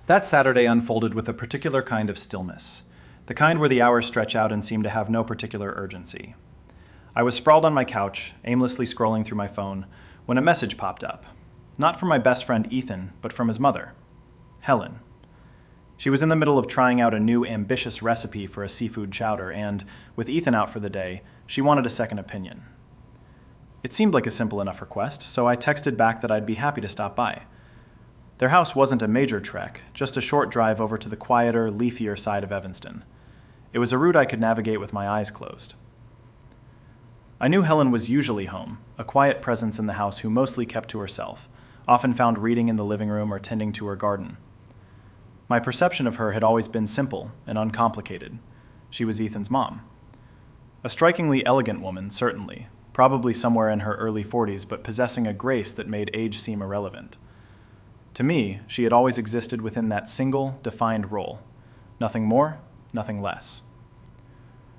That Saturday unfolded with a particular kind of stillness, the kind where the hours stretch out and seem to have no particular urgency. I was sprawled on my couch, aimlessly scrolling through my phone, when a message popped up. Not from my best friend Ethan, but from his mother, Helen. She was in the middle of trying out a new ambitious recipe for a seafood chowder, and, with Ethan out for the day, she wanted a second opinion. It seemed like a simple enough request, so I texted back that I'd be happy to stop by. Their house wasn't a major trek, just a short drive over to the quieter, leafier side of Evanston. It was a route I could navigate with my eyes closed. I knew Helen was usually home, a quiet presence in the house who mostly kept to herself, often found reading in the living room or tending to her garden. My perception of her had always been simple and uncomplicated. She was Ethan's mom. A strikingly elegant woman, certainly, probably somewhere in her early 40s, but possessing a grace that made age seem irrelevant. To me, she had always existed within that single, defined role. Nothing more, nothing less.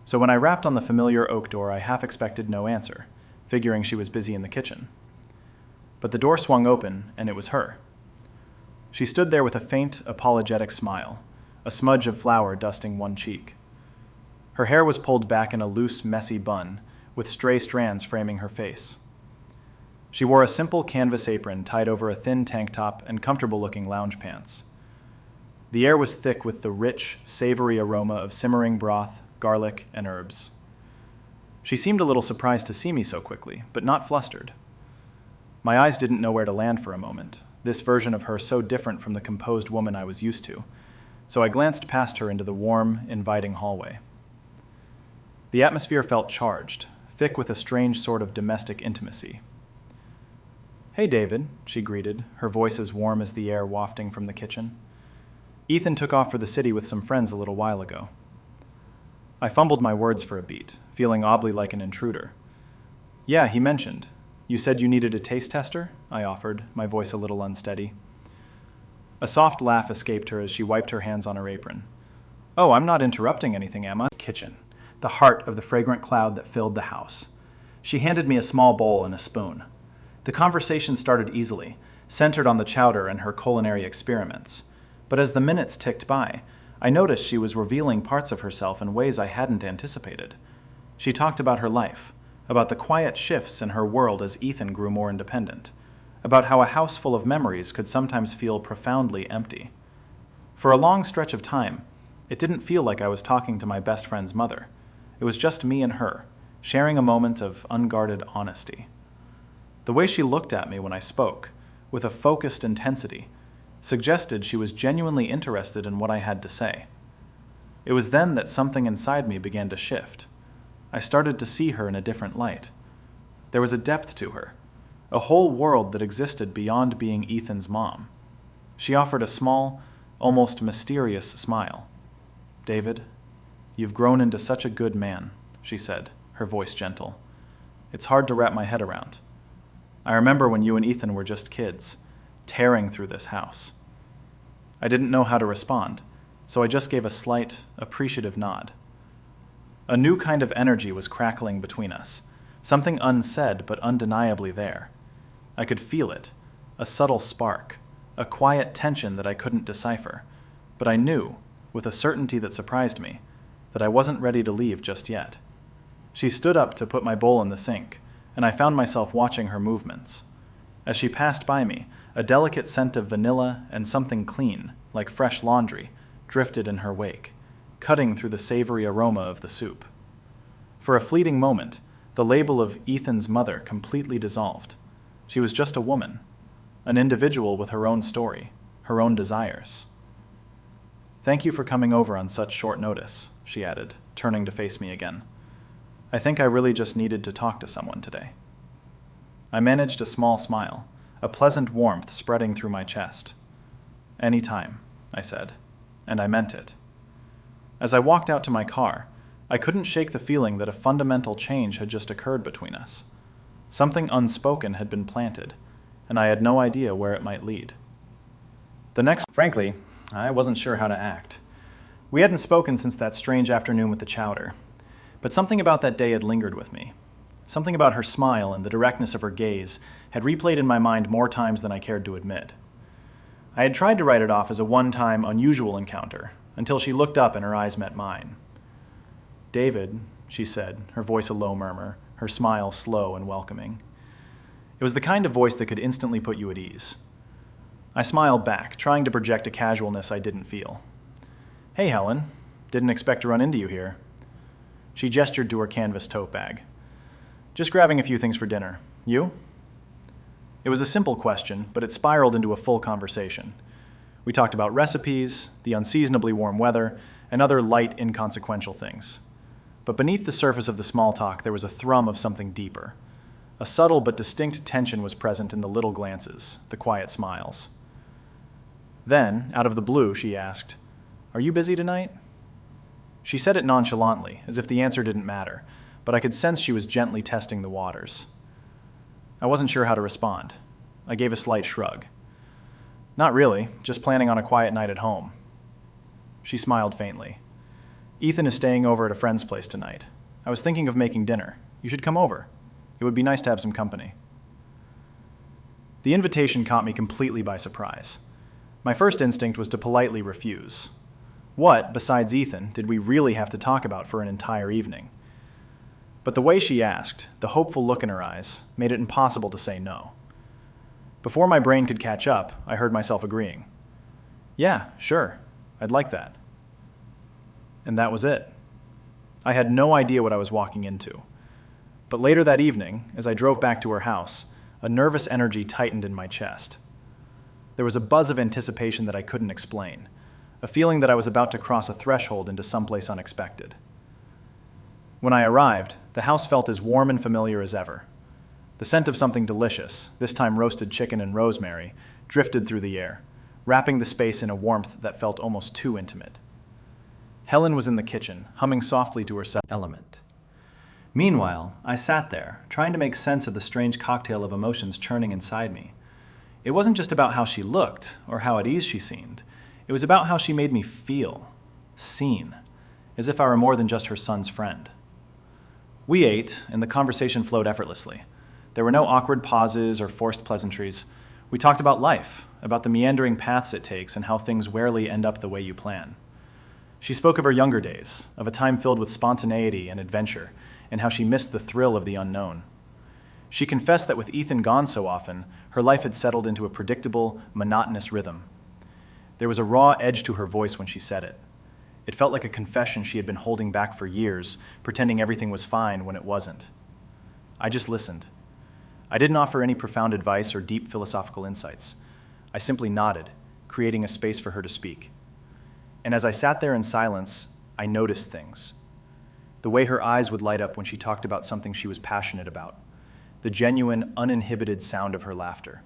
So when I rapped on the familiar oak door, I half expected no answer, figuring she was busy in the kitchen. But the door swung open, and it was her. She stood there with a faint, apologetic smile, a smudge of flour dusting one cheek. Her hair was pulled back in a loose, messy bun, with stray strands framing her face. She wore a simple canvas apron tied over a thin tank top and comfortable-looking lounge pants. The air was thick with the rich, savory aroma of simmering broth, garlic, and herbs. She seemed a little surprised to see me so quickly, but not flustered. My eyes didn't know where to land for a moment, this version of her so different from the composed woman I was used to, so I glanced past her into the warm, inviting hallway. The atmosphere felt charged, thick with a strange sort of domestic intimacy. "Hey, David," she greeted, her voice as warm as the air wafting from the kitchen. "Ethan took off for the city with some friends a little while ago." I fumbled my words for a beat, feeling oddly like an intruder. "Yeah, he mentioned. You said you needed a taste tester?" I offered, my voice a little unsteady. A soft laugh escaped her as she wiped her hands on her apron. "Oh, I'm not interrupting anything, am I?" Kitchen, the heart of the fragrant cloud that filled the house. She handed me a small bowl and a spoon. The conversation started easily, centered on the chowder and her culinary experiments. But as the minutes ticked by, I noticed she was revealing parts of herself in ways I hadn't anticipated. She talked about her life, about the quiet shifts in her world as Ethan grew more independent, about how a house full of memories could sometimes feel profoundly empty. For a long stretch of time, it didn't feel like I was talking to my best friend's mother. It was just me and her, sharing a moment of unguarded honesty. The way she looked at me when I spoke, with a focused intensity, suggested she was genuinely interested in what I had to say. It was then that something inside me began to shift. I started to see her in a different light. There was a depth to her, a whole world that existed beyond being Ethan's mom. She offered a small, almost mysterious smile. "David, you've grown into such a good man," she said, her voice gentle. "It's hard to wrap my head around. I remember when you and Ethan were just kids, tearing through this house." I didn't know how to respond, so I just gave a slight, appreciative nod. A new kind of energy was crackling between us, something unsaid but undeniably there. I could feel it, a subtle spark, a quiet tension that I couldn't decipher, but I knew, with a certainty that surprised me, that I wasn't ready to leave just yet. She stood up to put my bowl in the sink, and I found myself watching her movements. As she passed by me, a delicate scent of vanilla and something clean, like fresh laundry, drifted in her wake, cutting through the savory aroma of the soup. For a fleeting moment, the label of Ethan's mother completely dissolved. She was just a woman, an individual with her own story, her own desires. "Thank you for coming over on such short notice," she added, turning to face me again. "I think I really just needed to talk to someone today." I managed a small smile, a pleasant warmth spreading through my chest. "Any time," I said, and I meant it. As I walked out to my car, I couldn't shake the feeling that a fundamental change had just occurred between us. Something unspoken had been planted, and I had no idea where it might lead. Frankly, I wasn't sure how to act. We hadn't spoken since that strange afternoon with the chowder, but something about that day had lingered with me. Something about her smile and the directness of her gaze had replayed in my mind more times than I cared to admit. I had tried to write it off as a one-time, unusual encounter, until she looked up and her eyes met mine. "David," she said, her voice a low murmur, her smile slow and welcoming. It was the kind of voice that could instantly put you at ease. I smiled back, trying to project a casualness I didn't feel. "Hey, Helen. Didn't expect to run into you here." She gestured to her canvas tote bag. "Just grabbing a few things for dinner. You?" It was a simple question, but it spiraled into a full conversation. We talked about recipes, the unseasonably warm weather, and other light, inconsequential things. But beneath the surface of the small talk, there was a thrum of something deeper. A subtle but distinct tension was present in the little glances, the quiet smiles. Then, out of the blue, she asked, "Are you busy tonight?" She said it nonchalantly, as if the answer didn't matter, but I could sense she was gently testing the waters. I wasn't sure how to respond. I gave a slight shrug. "Not really, just planning on a quiet night at home." She smiled faintly. "Ethan is staying over at a friend's place tonight. I was thinking of making dinner. You should come over. It would be nice to have some company." The invitation caught me completely by surprise. My first instinct was to politely refuse. What, besides Ethan, did we really have to talk about for an entire evening? But the way she asked, the hopeful look in her eyes, made it impossible to say no. Before my brain could catch up, I heard myself agreeing. "Yeah, sure, I'd like that." And that was it. I had no idea what I was walking into. But later that evening, as I drove back to her house, a nervous energy tightened in my chest. There was a buzz of anticipation that I couldn't explain, a feeling that I was about to cross a threshold into someplace unexpected. When I arrived, the house felt as warm and familiar as ever. The scent of something delicious, this time roasted chicken and rosemary, drifted through the air, wrapping the space in a warmth that felt almost too intimate. Helen was in the kitchen, humming softly to herself. Element. Meanwhile, I sat there, trying to make sense of the strange cocktail of emotions churning inside me. It wasn't just about how she looked, or how at ease she seemed. It was about how she made me feel, seen, as if I were more than just her son's friend. We ate, and the conversation flowed effortlessly. There were no awkward pauses or forced pleasantries. We talked about life, about the meandering paths it takes and how things rarely end up the way you plan. She spoke of her younger days, of a time filled with spontaneity and adventure, and how she missed the thrill of the unknown. She confessed that with Ethan gone so often, her life had settled into a predictable, monotonous rhythm. There was a raw edge to her voice when she said it. It felt like a confession she had been holding back for years, pretending everything was fine when it wasn't. I just listened. I didn't offer any profound advice or deep philosophical insights. I simply nodded, creating a space for her to speak. And as I sat there in silence, I noticed things. The way her eyes would light up when she talked about something she was passionate about. The genuine, uninhibited sound of her laughter.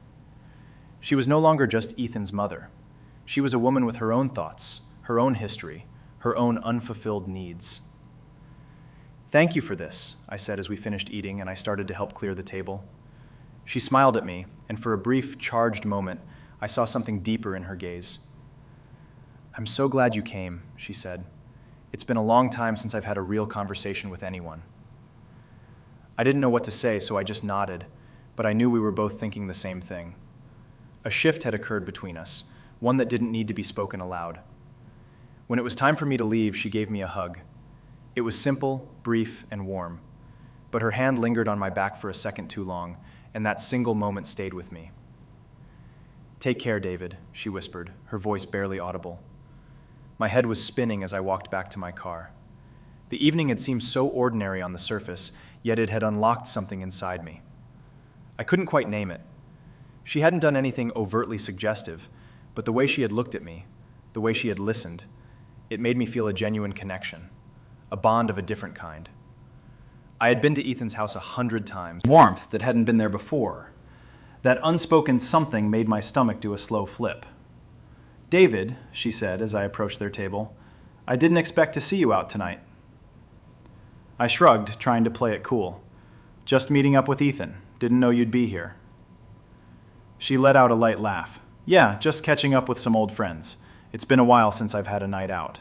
She was no longer just Ethan's mother. She was a woman with her own thoughts, her own history, her own unfulfilled needs. "Thank you for this," I said as we finished eating and I started to help clear the table. She smiled at me, and for a brief, charged moment, I saw something deeper in her gaze. "I'm so glad you came," she said. "It's been a long time since I've had a real conversation with anyone." I didn't know what to say, so I just nodded, but I knew we were both thinking the same thing. A shift had occurred between us, one that didn't need to be spoken aloud. When it was time for me to leave, she gave me a hug. It was simple, brief, and warm, but her hand lingered on my back for a second too long, and that single moment stayed with me. "Take care, David," she whispered, her voice barely audible. My head was spinning as I walked back to my car. The evening had seemed so ordinary on the surface, yet it had unlocked something inside me. I couldn't quite name it. She hadn't done anything overtly suggestive, but the way she had looked at me, the way she had listened, it made me feel a genuine connection, a bond of a different kind. I had been to Ethan's house 100 times. Warmth that hadn't been there before. That unspoken something made my stomach do a slow flip. "David," she said as I approached their table, "I didn't expect to see you out tonight." I shrugged, trying to play it cool. "Just meeting up with Ethan. Didn't know you'd be here." She let out a light laugh. "Yeah, just catching up with some old friends. It's been a while since I've had a night out."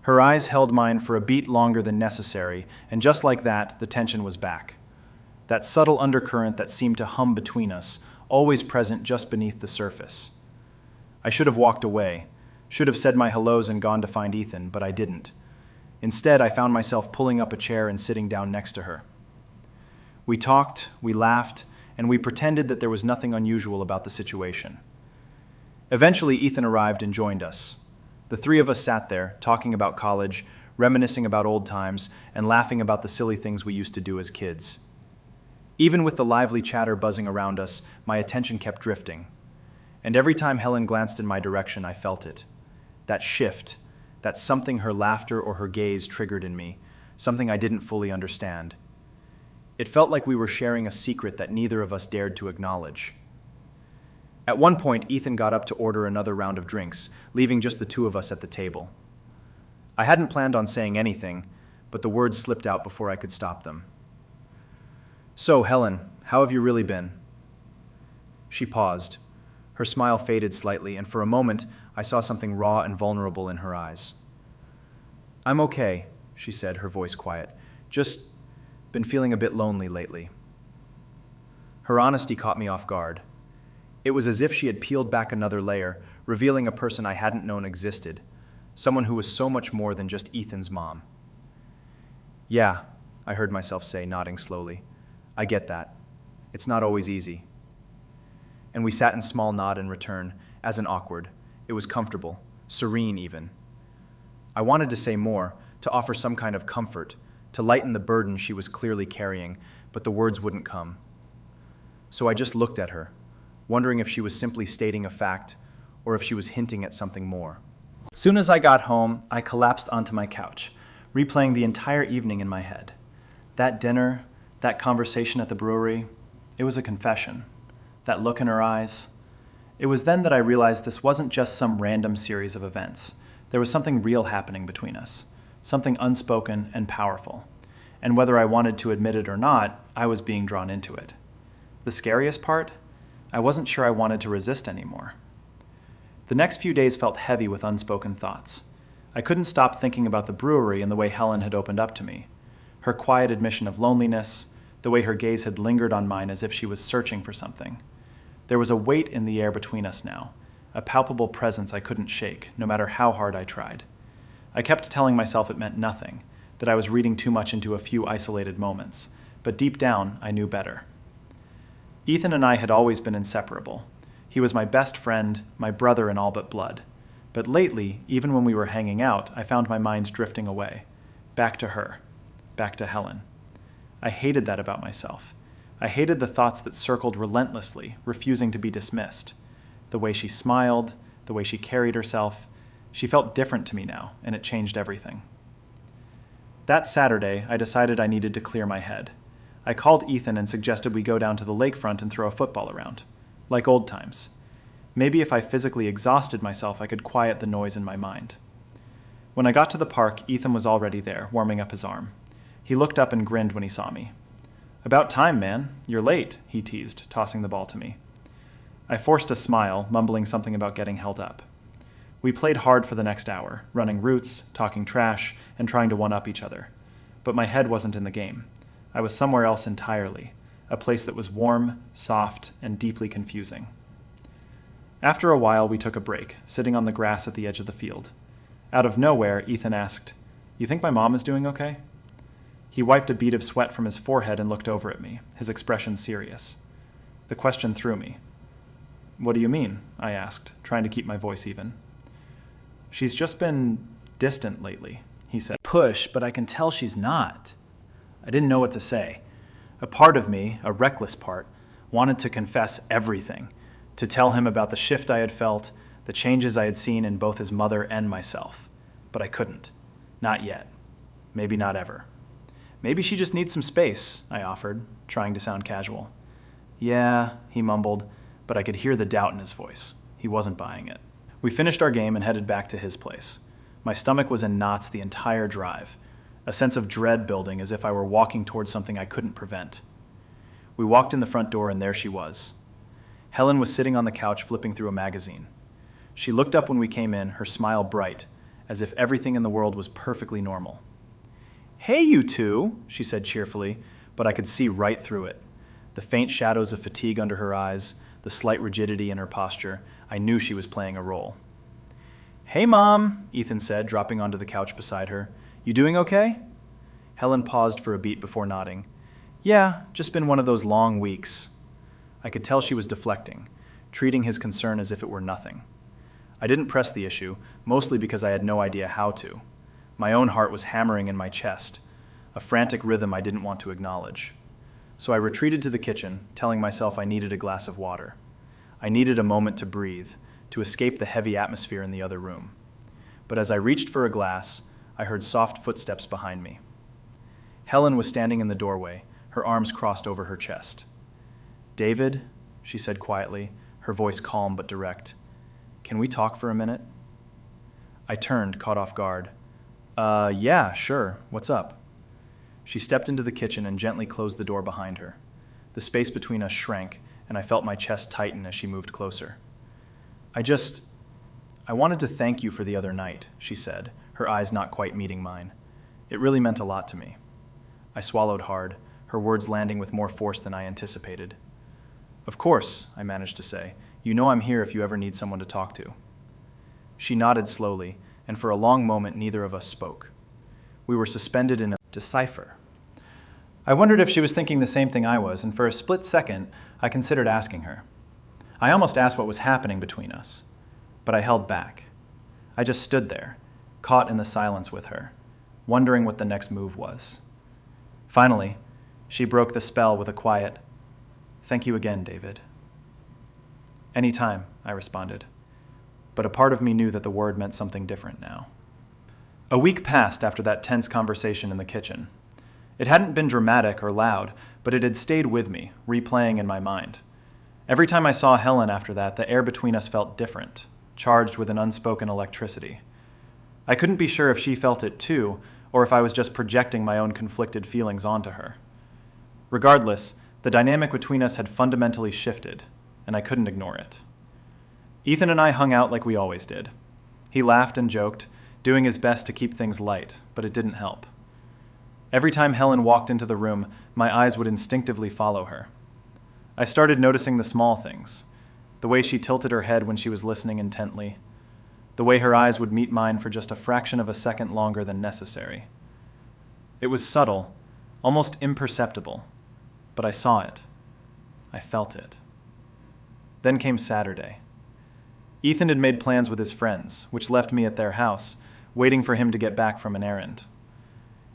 Her eyes held mine for a beat longer than necessary, and just like that, the tension was back. That subtle undercurrent that seemed to hum between us, always present just beneath the surface. I should have walked away, should have said my hellos and gone to find Ethan, but I didn't. Instead, I found myself pulling up a chair and sitting down next to her. We talked, we laughed, and we pretended that there was nothing unusual about the situation. Eventually, Ethan arrived and joined us. The three of us sat there, talking about college, reminiscing about old times, and laughing about the silly things we used to do as kids. Even with the lively chatter buzzing around us, my attention kept drifting. And every time Helen glanced in my direction, I felt it. That shift, that something her laughter or her gaze triggered in me, something I didn't fully understand. It felt like we were sharing a secret that neither of us dared to acknowledge. At one point, Ethan got up to order another round of drinks, leaving just the two of us at the table. I hadn't planned on saying anything, but the words slipped out before I could stop them. "So, Helen, how have you really been?" She paused. Her smile faded slightly, and for a moment, I saw something raw and vulnerable in her eyes. "I'm okay," she said, her voice quiet. "Just been feeling a bit lonely lately." Her honesty caught me off guard. It was as if she had peeled back another layer, revealing a person I hadn't known existed, someone who was so much more than just Ethan's mom. "Yeah," I heard myself say, nodding slowly. "I get that. It's not always easy." And we sat in small nod in return, as in awkward. It was comfortable, serene even. I wanted to say more, to offer some kind of comfort, to lighten the burden she was clearly carrying, but the words wouldn't come. So I just looked at her, wondering if she was simply stating a fact, or if she was hinting at something more. Soon as I got home, I collapsed onto my couch, replaying the entire evening in my head. That dinner, that conversation at the brewery, it was a confession. That look in her eyes. It was then that I realized this wasn't just some random series of events. There was something real happening between us, something unspoken and powerful. And whether I wanted to admit it or not, I was being drawn into it. The scariest part? I wasn't sure I wanted to resist anymore. The next few days felt heavy with unspoken thoughts. I couldn't stop thinking about the brewery and the way Helen had opened up to me. Her quiet admission of loneliness, the way her gaze had lingered on mine as if she was searching for something. There was a weight in the air between us now, a palpable presence I couldn't shake, no matter how hard I tried. I kept telling myself it meant nothing, that I was reading too much into a few isolated moments, but deep down, I knew better. Ethan and I had always been inseparable. He was my best friend, my brother in all but blood. But lately, even when we were hanging out, I found my mind drifting away. Back to her. Back to Helen. I hated that about myself. I hated the thoughts that circled relentlessly, refusing to be dismissed. The way she smiled, the way she carried herself. She felt different to me now, and it changed everything. That Saturday, I decided I needed to clear my head. I called Ethan and suggested we go down to the lakefront and throw a football around. Like old times. Maybe if I physically exhausted myself, I could quiet the noise in my mind. When I got to the park, Ethan was already there, warming up his arm. He looked up and grinned when he saw me. "About time, man. You're late," he teased, tossing the ball to me. I forced a smile, mumbling something about getting held up. We played hard for the next hour, running routes, talking trash, and trying to one-up each other. But my head wasn't in the game. I was somewhere else entirely, a place that was warm, soft, and deeply confusing. After a while, we took a break, sitting on the grass at the edge of the field. Out of nowhere, Ethan asked, "You think my mom is doing okay?" He wiped a bead of sweat from his forehead and looked over at me, his expression serious. The question threw me. "What do you mean?" I asked, trying to keep my voice even. "She's just been distant lately," he said. "Push, but I can tell she's not." I didn't know what to say. A part of me, a reckless part, wanted to confess everything, to tell him about the shift I had felt, the changes I had seen in both his mother and myself. But I couldn't. Not yet. Maybe not ever. "Maybe she just needs some space," I offered, trying to sound casual. "Yeah," he mumbled, but I could hear the doubt in his voice. He wasn't buying it. We finished our game and headed back to his place. My stomach was in knots the entire drive, a sense of dread building as if I were walking towards something I couldn't prevent. We walked in the front door and there she was. Helen was sitting on the couch flipping through a magazine. She looked up when we came in, her smile bright, as if everything in the world was perfectly normal. "Hey, you two," she said cheerfully, but I could see right through it. The faint shadows of fatigue under her eyes, the slight rigidity in her posture. I knew she was playing a role. "Hey, Mom," Ethan said, dropping onto the couch beside her. "You doing okay?" Helen paused for a beat before nodding. "Yeah, just been one of those long weeks." I could tell she was deflecting, treating his concern as if it were nothing. I didn't press the issue, mostly because I had no idea how to. My own heart was hammering in my chest, a frantic rhythm I didn't want to acknowledge. So I retreated to the kitchen, telling myself I needed a glass of water. I needed a moment to breathe, to escape the heavy atmosphere in the other room. But as I reached for a glass, I heard soft footsteps behind me. Helen was standing in the doorway, her arms crossed over her chest. "David," she said quietly, her voice calm but direct, "can we talk for a minute?" I turned, caught off guard. Yeah, sure. What's up?" She stepped into the kitchen and gently closed the door behind her. The space between us shrank, and I felt my chest tighten as she moved closer. I wanted to thank you for the other night," she said, her eyes not quite meeting mine. "It really meant a lot to me." I swallowed hard, her words landing with more force than I anticipated. "Of course," I managed to say. "You know I'm here if you ever need someone to talk to." She nodded slowly, and for a long moment neither of us spoke. We were suspended in a decipher. I wondered if she was thinking the same thing I was, and for a split second, I considered asking her. I almost asked what was happening between us, but I held back. I just stood there, caught in the silence with her, wondering what the next move was. Finally, she broke the spell with a quiet, "Thank you again, David." "Anytime," I responded. But a part of me knew that the word meant something different now. A week passed after that tense conversation in the kitchen. It hadn't been dramatic or loud, but it had stayed with me, replaying in my mind. Every time I saw Helen after that, the air between us felt different, charged with an unspoken electricity. I couldn't be sure if she felt it too, or if I was just projecting my own conflicted feelings onto her. Regardless, the dynamic between us had fundamentally shifted, and I couldn't ignore it. Ethan and I hung out like we always did. He laughed and joked, doing his best to keep things light, but it didn't help. Every time Helen walked into the room, my eyes would instinctively follow her. I started noticing the small things, the way she tilted her head when she was listening intently, the way her eyes would meet mine for just a fraction of a second longer than necessary. It was subtle, almost imperceptible, but I saw it. I felt it. Then came Saturday. Ethan had made plans with his friends, which left me at their house, waiting for him to get back from an errand.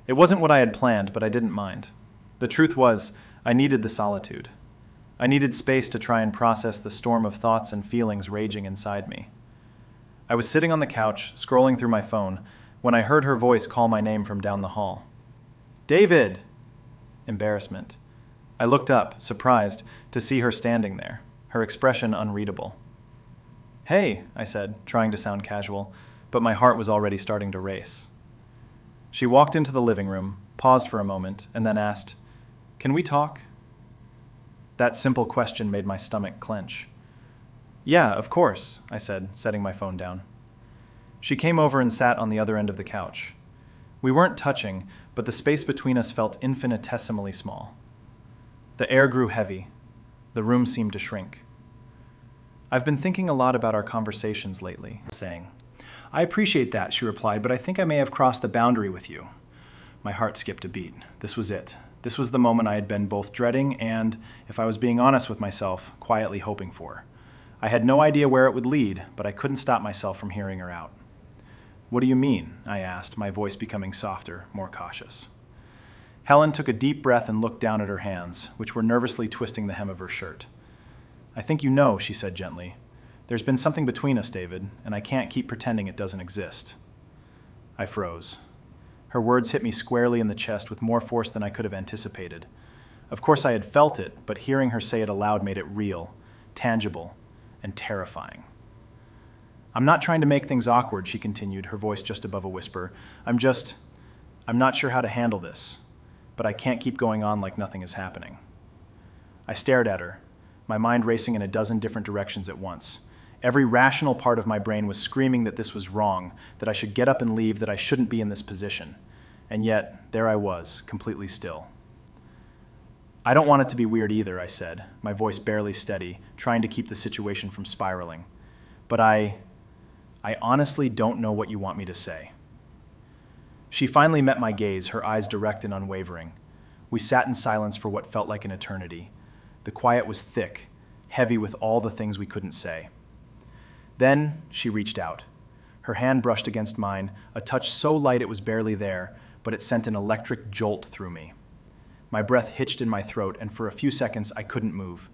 It wasn't what I had planned, but I didn't mind. The truth was, I needed the solitude. I needed space to try and process the storm of thoughts and feelings raging inside me. I was sitting on the couch, scrolling through my phone, when I heard her voice call my name from down the hall. "David!" Embarrassment. I looked up, surprised, to see her standing there, her expression unreadable. "Hey," I said, trying to sound casual, but my heart was already starting to race. She walked into the living room, paused for a moment, and then asked, "Can we talk?" That simple question made my stomach clench. "Yeah, of course," I said, setting my phone down. She came over and sat on the other end of the couch. We weren't touching, but the space between us felt infinitesimally small. The air grew heavy. The room seemed to shrink. "I've been thinking a lot about our conversations lately," saying. "I appreciate that," she replied, "but I think I may have crossed the boundary with you." My heart skipped a beat. This was it. This was the moment I had been both dreading and, if I was being honest with myself, quietly hoping for. I had no idea where it would lead, but I couldn't stop myself from hearing her out. "What do you mean?" I asked, my voice becoming softer, more cautious. Helen took a deep breath and looked down at her hands, which were nervously twisting the hem of her shirt. "I think you know," she said gently. "There's been something between us, David, and I can't keep pretending it doesn't exist." I froze. Her words hit me squarely in the chest with more force than I could have anticipated. Of course I had felt it, but hearing her say it aloud made it real, tangible, and terrifying. "I'm not trying to make things awkward," she continued, her voice just above a whisper. I'm not sure how to handle this, but I can't keep going on like nothing is happening." I stared at her, my mind racing in a dozen different directions at once. Every rational part of my brain was screaming that this was wrong, that I should get up and leave, that I shouldn't be in this position. And yet, there I was, completely still. "I don't want it to be weird either," I said, my voice barely steady, trying to keep the situation from spiraling. But I honestly don't know what you want me to say. She finally met my gaze, her eyes direct and unwavering. We sat in silence for what felt like an eternity. The quiet was thick, heavy with all the things we couldn't say. Then she reached out. Her hand brushed against mine, a touch so light it was barely there, but it sent an electric jolt through me. My breath hitched in my throat, and for a few seconds I couldn't move.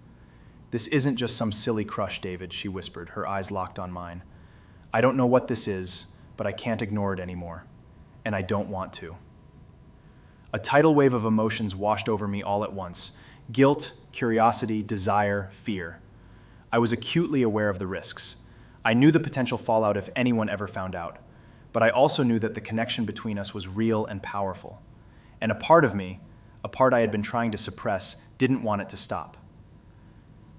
"This isn't just some silly crush, David," she whispered, her eyes locked on mine. "I don't know what this is, but I can't ignore it anymore. And I don't want to." A tidal wave of emotions washed over me all at once. Guilt, curiosity, desire, fear. I was acutely aware of the risks. I knew the potential fallout if anyone ever found out. But I also knew that the connection between us was real and powerful. And a part of me, a part I had been trying to suppress, didn't want it to stop.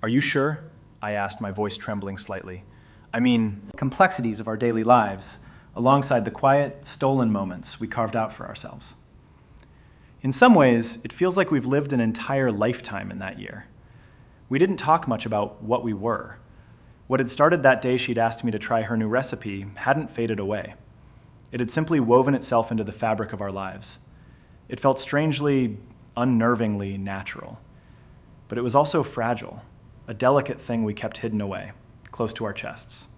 "Are you sure?" I asked, my voice trembling slightly. "I mean, complexities of our daily lives, alongside the quiet, stolen moments we carved out for ourselves. In some ways, it feels like we've lived an entire lifetime in that year. We didn't talk much about what we were. What had started that day she'd asked me to try her new recipe hadn't faded away. It had simply woven itself into the fabric of our lives. It felt strangely, unnervingly natural. But it was also fragile, a delicate thing we kept hidden away, close to our chests.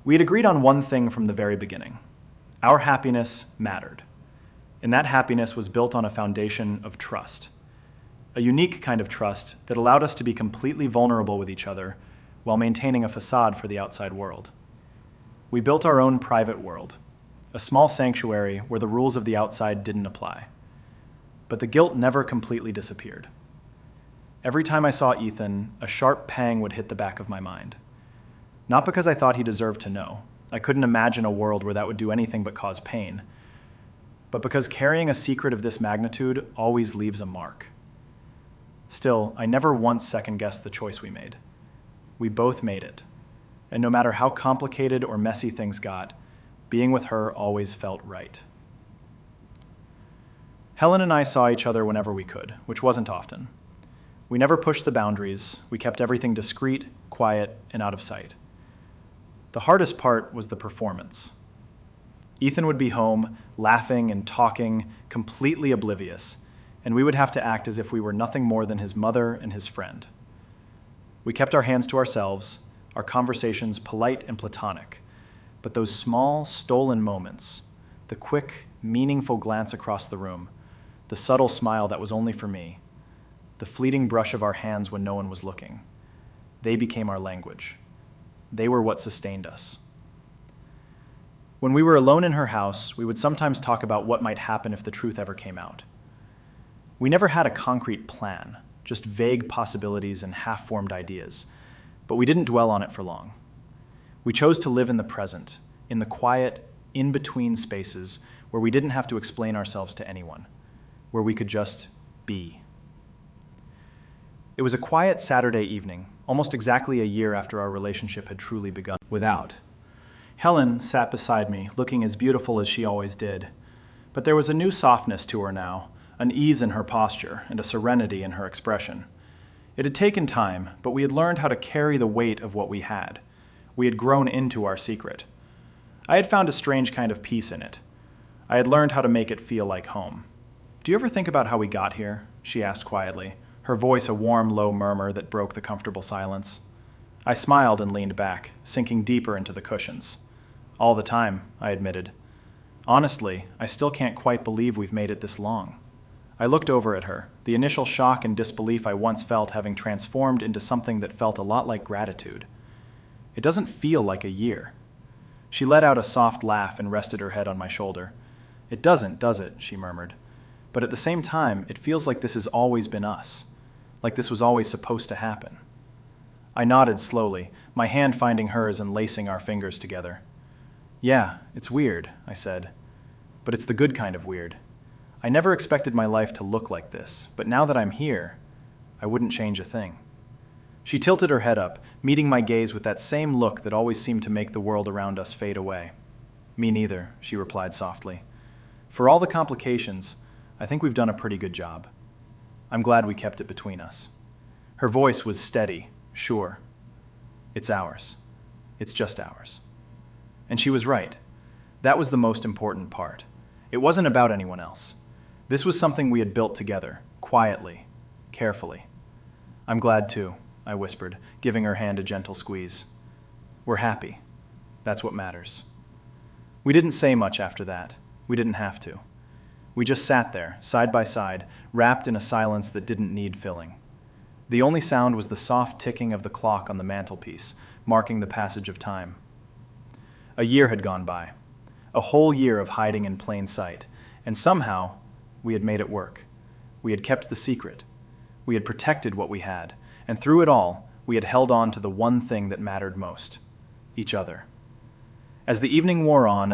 We had agreed on one thing from the very beginning. Our happiness mattered. And that happiness was built on a foundation of trust. A unique kind of trust that allowed us to be completely vulnerable with each other while maintaining a facade for the outside world. We built our own private world, a small sanctuary where the rules of the outside didn't apply. But the guilt never completely disappeared. Every time I saw Ethan, a sharp pang would hit the back of my mind. Not because I thought he deserved to know. I couldn't imagine a world where that would do anything but cause pain. But because carrying a secret of this magnitude always leaves a mark. Still, I never once second-guessed the choice we made. We both made it. And no matter how complicated or messy things got, being with her always felt right. Helen and I saw each other whenever we could, which wasn't often. We never pushed the boundaries. We kept everything discreet, quiet, and out of sight. The hardest part was the performance. Ethan would be home, laughing and talking, completely oblivious, and we would have to act as if we were nothing more than his mother and his friend. We kept our hands to ourselves, our conversations polite and platonic, but those small, stolen moments, the quick, meaningful glance across the room, the subtle smile that was only for me, the fleeting brush of our hands when no one was looking, they became our language. They were what sustained us. When we were alone in her house, we would sometimes talk about what might happen if the truth ever came out. We never had a concrete plan, just vague possibilities and half-formed ideas, but we didn't dwell on it for long. We chose to live in the present, in the quiet, in-between spaces where we didn't have to explain ourselves to anyone, where we could just be. It was a quiet Saturday evening, almost exactly a year after our relationship had truly begun. Without. Helen sat beside me, looking as beautiful as she always did. But there was a new softness to her now, an ease in her posture, and a serenity in her expression. It had taken time, but we had learned how to carry the weight of what we had. We had grown into our secret. I had found a strange kind of peace in it. I had learned how to make it feel like home. "Do you ever think about how we got here?" she asked quietly, her voice a warm, low murmur that broke the comfortable silence. I smiled and leaned back, sinking deeper into the cushions. "All the time," I admitted. "Honestly, I still can't quite believe we've made it this long." I looked over at her, the initial shock and disbelief I once felt having transformed into something that felt a lot like gratitude. "It doesn't feel like a year." She let out a soft laugh and rested her head on my shoulder. "It doesn't, does it?" she murmured. "But at the same time, it feels like this has always been us, like this was always supposed to happen." I nodded slowly, my hand finding hers and lacing our fingers together. "Yeah, it's weird," I said. "But it's the good kind of weird. I never expected my life to look like this, but now that I'm here, I wouldn't change a thing." She tilted her head up, meeting my gaze with that same look that always seemed to make the world around us fade away. "Me neither," she replied softly. "For all the complications, I think we've done a pretty good job. I'm glad we kept it between us." Her voice was steady, sure. "It's ours. It's just ours. And she was right. That was the most important part. It wasn't about anyone else. This was something we had built together, quietly, carefully. I'm glad too, I whispered, giving her hand a gentle squeeze. We're happy. That's what matters. We didn't say much after that. We didn't have to. We just sat there, side by side, wrapped in a silence that didn't need filling. The only sound was the soft ticking of the clock on the mantelpiece, marking the passage of time. A year had gone by, a whole year of hiding in plain sight, and somehow we had made it work. We had kept the secret. We had protected what we had, and through it all, we had held on to the one thing that mattered most: each other. As the evening wore on,